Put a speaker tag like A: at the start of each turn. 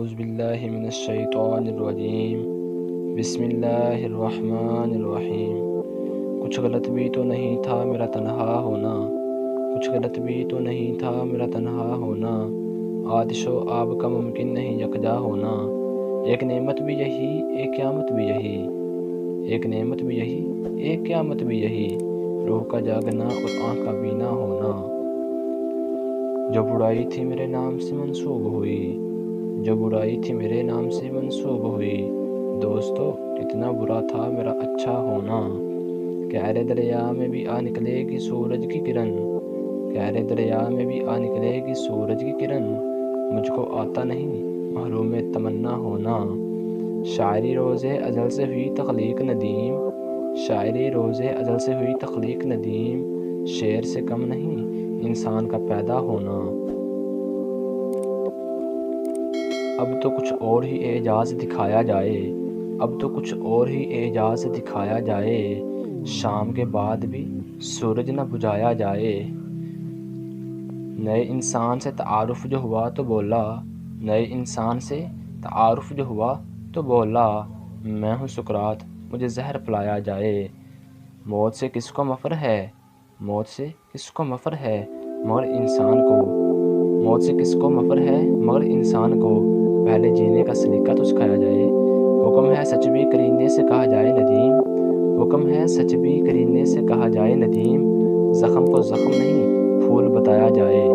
A: اعوذ باللہ من الشیطان الرجیم بسم اللہ الرحمن الرحیم۔ کچھ غلط بھی تو نہیں تھا میرا تنہا ہونا، کچھ غلط بھی تو نہیں تھا میرا تنہا ہونا، آتش و آب کا ممکن نہیں یکجا ہونا، ایک نعمت بھی یہی ایک قیامت بھی یہی، ایک نعمت بھی یہی ایک قیامت بھی یہی، روح کا جاگنا اور آنکھ کا بینا ہونا۔ جو برائی تھی میرے نام سے منسوب ہوئی، جو برائی تھی میرے نام سے منسوب ہوئی، دوستو کتنا برا تھا میرا اچھا ہونا۔ گہرے دریا میں بھی آ نکلے گی سورج کی کرن، گہرے دریا میں بھی آ نکلے گی سورج کی کرن، مجھ کو آتا نہیں محروم تمنا ہونا۔ شاعری روز ازل سے ہوئی تخلیق ندیم، شاعری روز ازل سے ہوئی تخلیق ندیم، شعر سے کم نہیں انسان کا پیدا ہونا۔ اب تو کچھ اور ہی اعجاز دکھایا جائے، اب تو کچھ اور ہی اعجاز دکھایا جائے، شام کے بعد بھی سورج نہ بجھایا جائے۔ نئے انسان سے تعارف جو ہوا تو بولا، نئے انسان سے تعارف جو ہوا تو بولا، میں ہوں سقراط مجھے زہر پلایا جائے۔ موت سے کس کو مفر ہے، موت سے کس کو مفر ہے مگر انسان کو، موت سے کس کو مفر ہے مگر انسان کو، پہلے جینے کا سلیقہ تو سکھایا جائے۔ حکم ہے سچ بھی کرینے سے کہا جائے ندیم، حکم ہے سچ بھی کرینے سے کہا جائے ندیم، زخم کو زخم نہیں پھول بتایا جائے۔